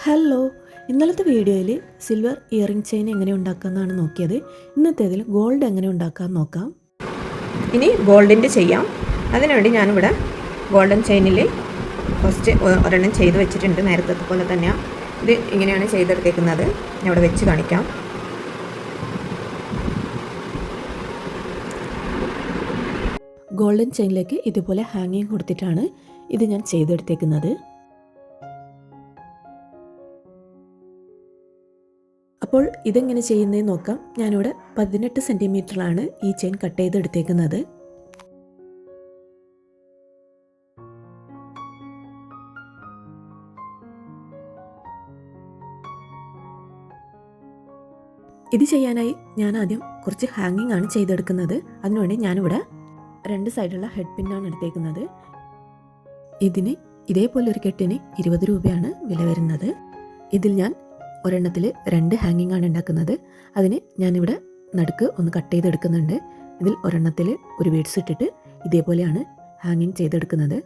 Hello, ഇന്നലത്തെ വീഡിയോയിൽ silver earring chain എങ്ങനെ ഉണ്ടാക്കാമെന്നാണ് നോക്കിയത്. ഇന്നത്തേതിൽ ഗോൾഡ് എങ്ങനെ ഉണ്ടാക്കാമെന്ന് നോക്കാം. ഇനി ഗോൾഡിൻ്റെ ചെയ്യാം. അതിനുവേണ്ടി ഞാനിവിടെ ഗോൾഡൻ ചെയിനിൽ ഫസ്റ്റ് ഒരെണ്ണം ചെയ്ത് വെച്ചിട്ടുണ്ട്. നേരത്തെ പോലെ തന്നെയാണ്. ഇത് ഇങ്ങനെയാണ് ചെയ്തെടുത്തേക്കുന്നത്. ഞാൻ ഇവിടെ വെച്ച് കാണിക്കാം. ഗോൾഡൻ ചെയിനിലേക്ക് ഇതുപോലെ ഹാങ്ങിങ് കൊടുത്തിട്ടാണ് ഇത് ഞാൻ ചെയ്തെടുത്തേക്കുന്നത്. അപ്പോൾ ഇതെങ്ങനെ ചെയ്യുന്നതെന്ന് നോക്കാം. ഞാനിവിടെ 18 സെൻറ്റിമീറ്ററിലാണ് ഈ ചെയിൻ കട്ട് ചെയ്തെടുത്തേക്കുന്നത്. ഇത് ചെയ്യാനായി ഞാൻ ആദ്യം കുറച്ച് ഹാങ്ങിങ് ആണ് ചെയ്തെടുക്കുന്നത്. അതിനുവേണ്ടി ഞാനിവിടെ 2 സൈഡുള്ള ഹെഡ് പിന്നാണ് എടുത്തേക്കുന്നത്. ഇതിന് ഇതേപോലെ ഒരു കെട്ടിന് 20 രൂപയാണ് വില വരുന്നത്. ഇതിൽ ഞാൻ ഒരെണ്ണത്തിൽ 2 ഹാങ്ങിങ് ആണ് ഉണ്ടാക്കുന്നത്. അതിന് ഞാനിവിടെ നടുക്ക് ഒന്ന് കട്ട് ചെയ്തെടുക്കുന്നുണ്ട്. ഇതിൽ ഒരെണ്ണത്തിൽ ഒരു ബീഡ്സ് ഇട്ടിട്ട് ഇതേപോലെയാണ് ഹാങ്ങിങ് ചെയ്തെടുക്കുന്നത്.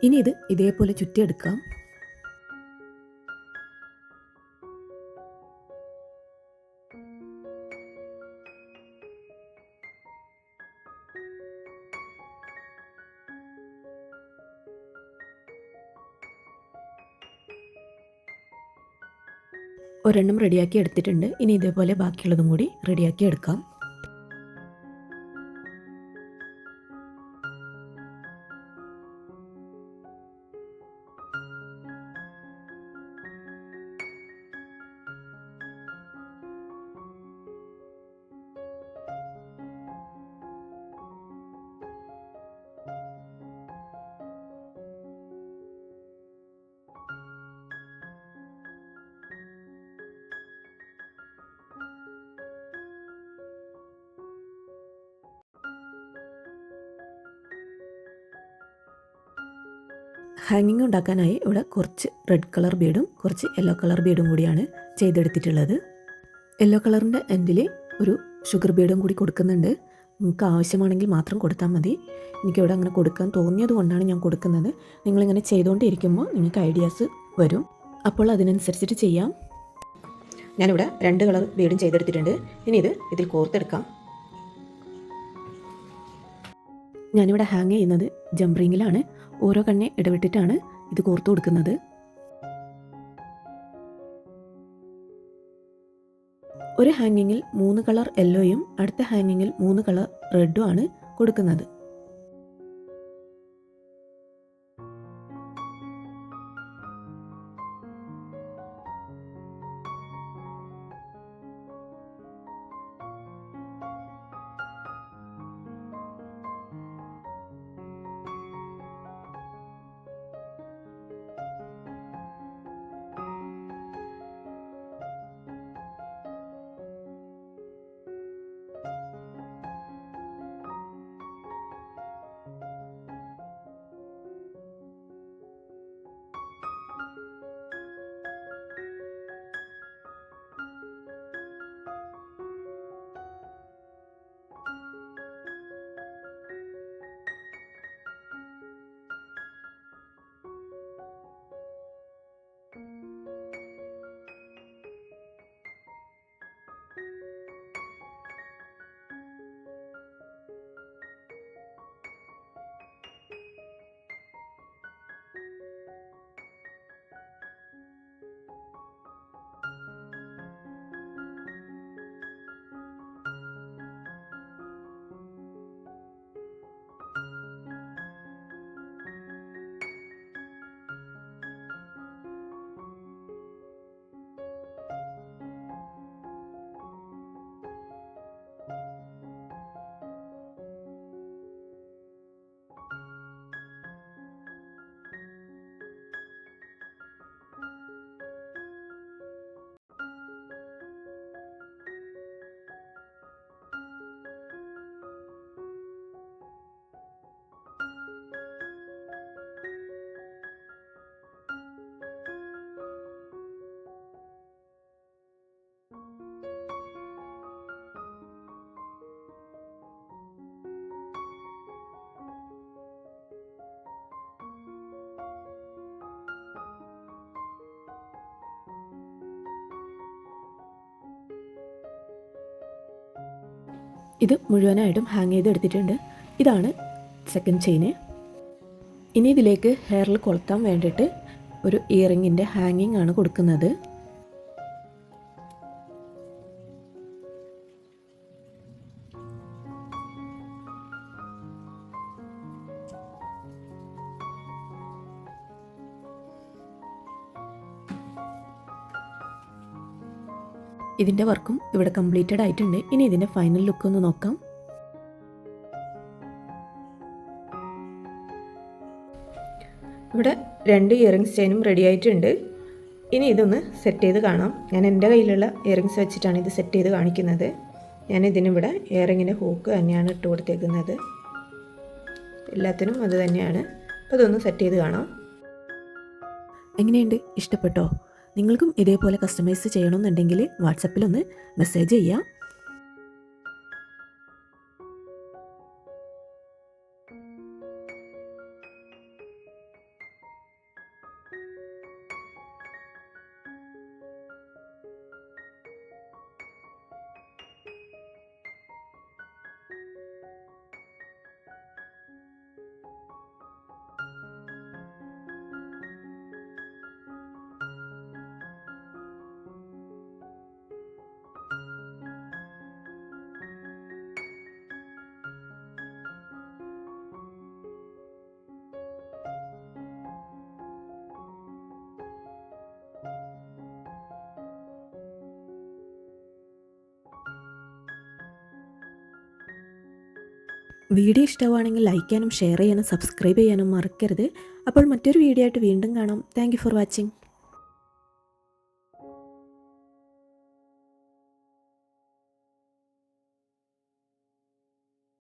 ഇനി ഇത് ഇതേപോലെ ചുറ്റിയെടുക്കാം. ഒരെണ്ണം റെഡിയാക്കി എടുത്തിട്ടുണ്ട്. ഇനി ഇതേപോലെ ബാക്കിയുള്ളതും കൂടി റെഡിയാക്കി എടുക്കാം. ഹാങ്ങിങ് ഉണ്ടാക്കാനായി ഇവിടെ കുറച്ച് റെഡ് കളർ ബീഡും കുറച്ച് യെല്ലോ കളർ ബീഡും കൂടിയാണ് ചെയ്തെടുത്തിട്ടുള്ളത്. യെല്ലോ കളറിൻ്റെ എൻഡിൽ ഒരു ഷുഗർ ബീഡും കൂടി കൊടുക്കുന്നുണ്ട്. നിങ്ങൾക്ക് ആവശ്യമാണെങ്കിൽ മാത്രം കൊടുത്താൽ മതി. എനിക്കിവിടെ അങ്ങനെ കൊടുക്കാൻ തോന്നിയത് കൊണ്ടാണ് ഞാൻ കൊടുക്കുന്നത്. നിങ്ങളിങ്ങനെ ചെയ്തുകൊണ്ടിരിക്കുമ്പോൾ നിങ്ങൾക്ക് ഐഡിയാസ് വരും. അപ്പോൾ അതിനനുസരിച്ചിട്ട് ചെയ്യാം. ഞാനിവിടെ 2 കളർ ബീഡും ചെയ്തെടുത്തിട്ടുണ്ട്. ഇനി ഇതിൽ കോർത്തെടുക്കാം. ഞാനിവിടെ ഹാങ് ചെയ്യുന്നത് ജംറിങ്ങിലാണ്. ഓരോ കണ്ണെ ഇടവിട്ടിട്ടാണ് ഇത് കോർത്ത് കൊടുക്കുന്നത്. ഒരു ഹാങ്ങിങ്ങിൽ 3 കളർ യെല്ലോയും അടുത്ത ഹാങ്ങിങ്ങിൽ 3 കളർ റെഡും ആണ് കൊടുക്കുന്നത്. ഇത് മുഴുവനായിട്ടും ഹാങ് ചെയ്തെടുത്തിട്ടുണ്ട്. ഇതാണ് സെക്കൻഡ് ചെയിന്. ഇനി ഇതിലേക്ക് ഹെയറിൽ കൊളുത്താൻ വേണ്ടിയിട്ട് ഒരു ഇയറിങ്ങിൻ്റെ ഹാങ്ങിങ് ആണ് കൊടുക്കുന്നത്. ഇതിൻ്റെ വർക്കും ഇവിടെ കംപ്ലീറ്റഡ് ആയിട്ടുണ്ട്. ഇനി ഇതിൻ്റെ ഫൈനൽ ലുക്ക് ഒന്ന് നോക്കാം. ഇവിടെ 2 ഇയറിങ്സ് ചെയിനും റെഡി ആയിട്ടുണ്ട്. ഇനി ഇതൊന്ന് സെറ്റ് ചെയ്ത് കാണാം. ഞാൻ എൻ്റെ കയ്യിലുള്ള ഇയറിങ്സ് വെച്ചിട്ടാണ് ഇത് സെറ്റ് ചെയ്ത് കാണിക്കുന്നത്. ഞാൻ ഇതിനിവിടെ ഇയറിങ്ങിൻ്റെ ഹൂക്ക് തന്നെയാണ് ഇട്ട് കൊടുത്തേക്കുന്നത്. എല്ലാത്തിനും അത് തന്നെയാണ്. അപ്പോൾ ഇതൊന്ന് സെറ്റ് ചെയ്ത് കാണാം. എങ്ങനെയുണ്ട്? ഇഷ്ടപ്പെട്ടോ? നിങ്ങൾക്കും ഇതേപോലെ കസ്റ്റമൈസ് ചെയ്യണമെന്നുണ്ടെങ്കിൽ വാട്സപ്പിലൊന്ന് മെസ്സേജ് ചെയ്യാം. വീഡിയോ ഇഷ്ടമാണെങ്കിൽ ലൈക്ക് ചെയ്യാനും ഷെയർ ചെയ്യാനും സബ്സ്ക്രൈബ് ചെയ്യാനും മറക്കരുത്. അപ്പോൾ മറ്റൊരു വീഡിയോ ആയിട്ട് വീണ്ടും കാണാം. Thank you for watching.